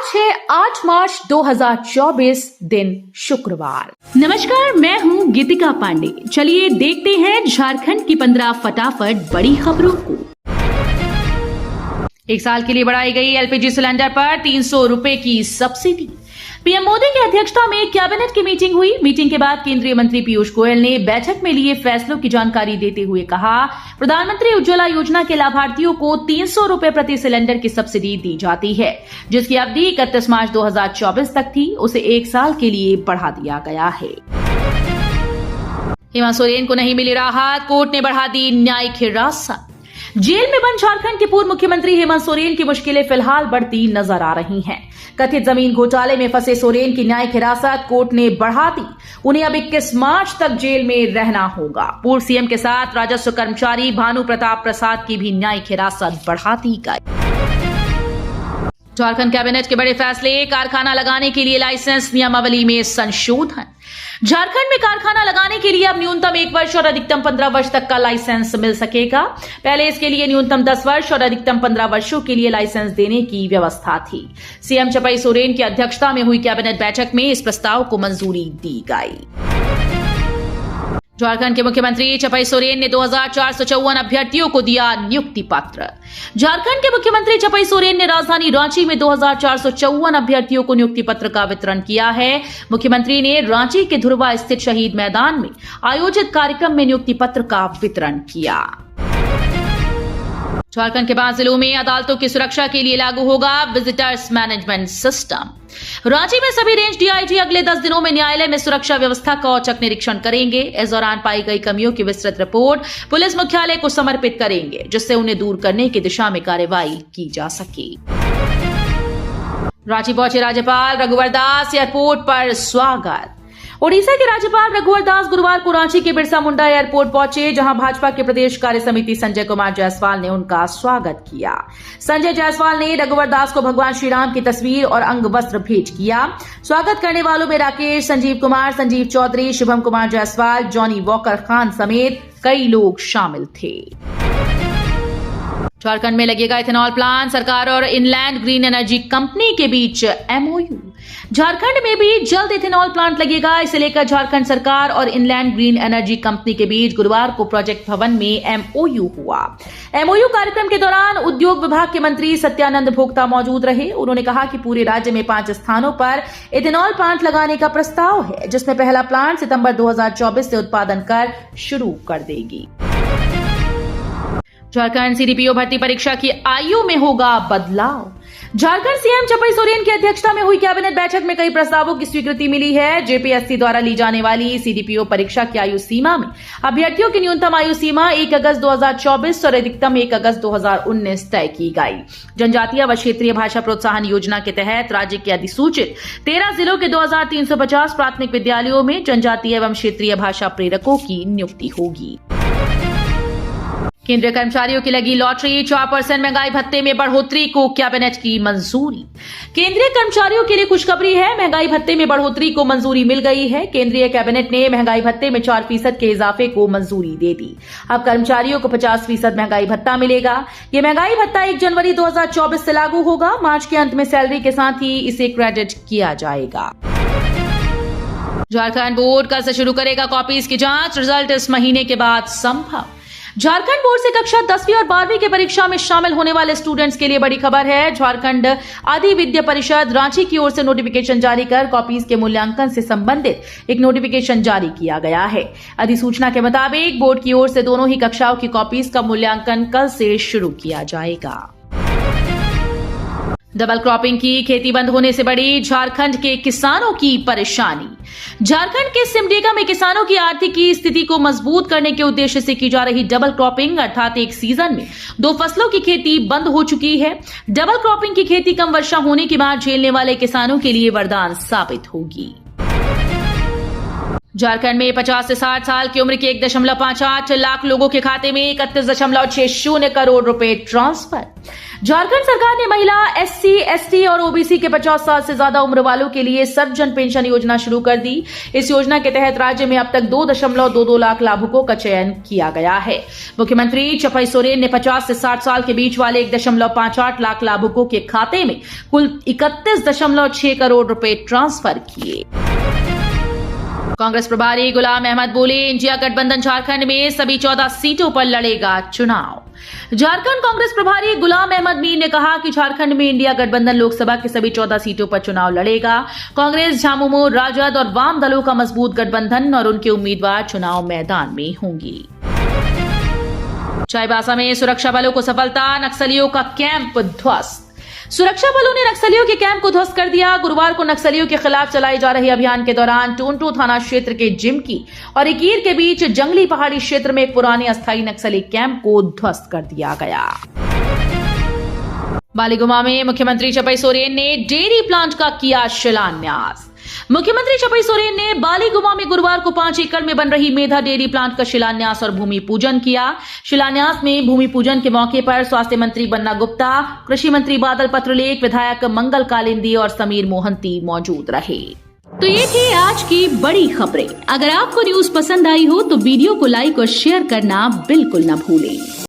आज है 8 मार्च 2024 दिन शुक्रवार। नमस्कार, मैं हूँ गीतिका पांडे। चलिए देखते हैं झारखंड की 15 फटाफट बड़ी खबरों को। 1 साल के लिए बढ़ाई गई एलपीजी सिलेंडर पर 300 रुपए की सब्सिडी। पीएम मोदी की अध्यक्षता में कैबिनेट की मीटिंग हुई। मीटिंग के बाद केंद्रीय मंत्री पीयूष गोयल ने बैठक में लिए फैसलों की जानकारी देते हुए कहा, प्रधानमंत्री उज्ज्वला योजना के लाभार्थियों को 300 रुपए प्रति सिलेंडर की सब्सिडी दी जाती है, जिसकी अवधि 31 मार्च 2024 तक थी, उसे 1 साल के लिए बढ़ा दिया गया है। हेमंत सोरेन को नहीं मिली राहत, कोर्ट ने बढ़ा दी न्यायिक हिरासत। जेल में बंद झारखंड के पूर्व मुख्यमंत्री हेमंत सोरेन की मुश्किलें फिलहाल बढ़ती नजर आ रही हैं। कथित जमीन घोटाले में फंसे सोरेन की न्यायिक हिरासत कोर्ट ने बढ़ा दी। उन्हें अब 21 मार्च तक जेल में रहना होगा। पूर्व सीएम के साथ राजस्व कर्मचारी भानु प्रताप प्रसाद की भी न्यायिक हिरासत बढ़ा दी गई। झारखंड कैबिनेट के बड़े फैसले, कारखाना लगाने के लिए लाइसेंस नियमावली में संशोधन। झारखंड में कारखाना लगाने के लिए अब न्यूनतम 1 वर्ष और अधिकतम 15 वर्ष तक का लाइसेंस मिल सकेगा। पहले इसके लिए न्यूनतम 10 वर्ष और अधिकतम 15 वर्षों के लिए लाइसेंस देने की व्यवस्था थी। सीएम चपाई सोरेन की अध्यक्षता में हुई कैबिनेट बैठक में इस प्रस्ताव को मंजूरी दी गई। झारखंड के मुख्यमंत्री चपाई सोरेन ने 2454 अभ्यर्थियों को दिया नियुक्ति पत्र। झारखंड के मुख्यमंत्री चपाई सोरेन ने राजधानी रांची में 2454 अभ्यर्थियों को नियुक्ति पत्र का वितरण किया है। मुख्यमंत्री ने रांची के धुरवा स्थित शहीद मैदान में आयोजित कार्यक्रम में नियुक्ति पत्र का वितरण किया। झारखंड के 5 जिलों में अदालतों की सुरक्षा के लिए लागू होगा विजिटर्स मैनेजमेंट सिस्टम। रांची में सभी रेंज डीआईजी अगले 10 दिनों में न्यायालय में सुरक्षा व्यवस्था का औचक निरीक्षण करेंगे। इस दौरान पाई गई कमियों की विस्तृत रिपोर्ट पुलिस मुख्यालय को समर्पित करेंगे, जिससे उन्हें दूर करने की दिशा में कार्रवाई की जा सके। रांची पहुंचे राज्यपाल रघुवर दास, एयरपोर्ट पर स्वागत। ओडिशा के राज्यपाल रघुवर दास गुरुवार को रांची के बिरसा मुंडा एयरपोर्ट पहुंचे, जहां भाजपा के प्रदेश कार्य समिति संजय कुमार जायसवाल ने उनका स्वागत किया। संजय जायसवाल ने रघुवर दास को भगवान श्री राम की तस्वीर और अंग वस्त्र भेंट किया। स्वागत करने वालों में राकेश, संजीव कुमार, संजीव चौधरी, शुभम कुमार जायसवाल, जॉनी वॉकर खान समेत कई लोग शामिल थे। झारखंड में लगेगा इथेनॉल प्लांट, सरकार और इनलैंड ग्रीन एनर्जी कंपनी के बीच एमओयू। झारखंड में भी जल्द इथेनॉल प्लांट लगेगा। इसे लेकर झारखंड सरकार और इनलैंड ग्रीन एनर्जी कंपनी के बीच गुरुवार को प्रोजेक्ट भवन में एमओयू हुआ। एमओयू कार्यक्रम के दौरान उद्योग विभाग के मंत्री सत्यानंद भोक्ता मौजूद रहे। उन्होंने कहा कि पूरे राज्य में 5 स्थानों पर इथेनॉल प्लांट लगाने का प्रस्ताव है, जिसमें पहला प्लांट सितंबर 2024 से उत्पादन कर शुरू कर देगी। झारखंड सीडीपीओ भर्ती परीक्षा की आयु में होगा बदलाव। झारखंड सीएम चपाई सोरेन की अध्यक्षता में हुई कैबिनेट बैठक में कई प्रस्तावों की स्वीकृति मिली है। जेपीएससी द्वारा ली जाने वाली सीडीपीओ परीक्षा की आयु सीमा में अभ्यर्थियों की न्यूनतम आयु सीमा 1 अगस्त 2024 और अधिकतम 1 अगस्त 2019 तय की गई। जनजातीय व क्षेत्रीय भाषा प्रोत्साहन योजना के तहत राज्य के अधिसूचित 13 जिलों के 2350 प्राथमिक विद्यालयों में जनजातीय एवं क्षेत्रीय भाषा प्रेरकों की नियुक्ति होगी। केंद्रीय कर्मचारियों की लगी लॉटरी, 4% महंगाई भत्ते में बढ़ोतरी को कैबिनेट की मंजूरी। केंद्रीय कर्मचारियों के लिए खुशखबरी है, महंगाई भत्ते में बढ़ोतरी को मंजूरी मिल गई है। केंद्रीय कैबिनेट ने महंगाई भत्ते में 4% के इजाफे को मंजूरी दे दी। अब कर्मचारियों को 50% महंगाई भत्ता मिलेगा। ये महंगाई भत्ता 1 जनवरी 2024 से लागू होगा। मार्च के अंत में सैलरी के साथ ही इसे क्रेडिट किया जाएगा। झारखंड बोर्ड कल से शुरू करेगा कॉपीज की जांच, रिजल्ट इस महीने के बाद संभव। झारखंड बोर्ड से कक्षा 10वीं और 12वीं की परीक्षा में शामिल होने वाले स्टूडेंट्स के लिए बड़ी खबर है। झारखंड आदि विद्या परिषद रांची की ओर से नोटिफिकेशन जारी कर कॉपीज के मूल्यांकन से संबंधित एक नोटिफिकेशन जारी किया गया है। अधिसूचना के मुताबिक बोर्ड की ओर से दोनों ही कक्षाओं की कॉपीज का मूल्यांकन कल से शुरू किया जाएगा। डबल क्रॉपिंग की खेती बंद होने से बढ़ी झारखंड के किसानों की परेशानी। झारखंड के सिमडेगा में किसानों की आर्थिक स्थिति को मजबूत करने के उद्देश्य से की जा रही डबल क्रॉपिंग अर्थात एक सीजन में 2 फसलों की खेती बंद हो चुकी है। डबल क्रॉपिंग की खेती कम वर्षा होने के बाद झेलने वाले किसानों के लिए वरदान साबित होगी। झारखंड में 50 से 60 साल की उम्र के 1.58 लाख लोगों के खाते में 31.60 करोड़ रुपए ट्रांसफर। झारखंड सरकार ने महिला, SC, ST और OBC के 50 साल से ज्यादा उम्र वालों के लिए सर्वजन पेंशन योजना शुरू कर दी। इस योजना के तहत राज्य में अब तक 2.22 लाख लाभुकों का चयन किया गया है। मुख्यमंत्री चपई सोरेन ने 50 से 60 साल के बीच वाले 1.58 लाख लाभुकों के खाते में कुल 31.6 करोड़ रुपए ट्रांसफर किए। कांग्रेस प्रभारी गुलाम अहमद बोले, इंडिया गठबंधन झारखंड में सभी 14 सीटों पर लड़ेगा चुनाव। झारखंड कांग्रेस प्रभारी गुलाम अहमद मीर ने कहा कि झारखंड में इंडिया गठबंधन लोकसभा की सभी 14 सीटों पर चुनाव लड़ेगा। कांग्रेस, झामुमो, राजद और वाम दलों का मजबूत गठबंधन और उनके उम्मीदवार चुनाव मैदान में होंगी। चाईबासा में सुरक्षा बलों को सफलता, नक्सलियों का कैंप ध्वस्त। सुरक्षा बलों ने नक्सलियों के कैंप को ध्वस्त कर दिया। गुरुवार को नक्सलियों के खिलाफ चलाए जा रहे अभियान के दौरान टोंटो थाना क्षेत्र के जिमकी और इकीर के बीच जंगली पहाड़ी क्षेत्र में एक पुराने अस्थायी नक्सली कैंप को ध्वस्त कर दिया गया। बालीगुमा में मुख्यमंत्री चपई सोरेन ने डेयरी प्लांट का किया शिलान्यास। मुख्यमंत्री चपई सोरेन ने बालीगुमा में गुरुवार को 5 एकड़ में बन रही मेधा डेयरी प्लांट का शिलान्यास और भूमि पूजन किया। शिलान्यास में भूमि पूजन के मौके पर स्वास्थ्य मंत्री बन्ना गुप्ता, कृषि मंत्री बादल पत्रलेख, विधायक मंगल कालिंदी और समीर मोहंती मौजूद रहे। तो ये थी आज की बड़ी खबरें। अगर आपको न्यूज पसंद आई हो तो वीडियो को लाइक और शेयर करना बिल्कुल न भूलें।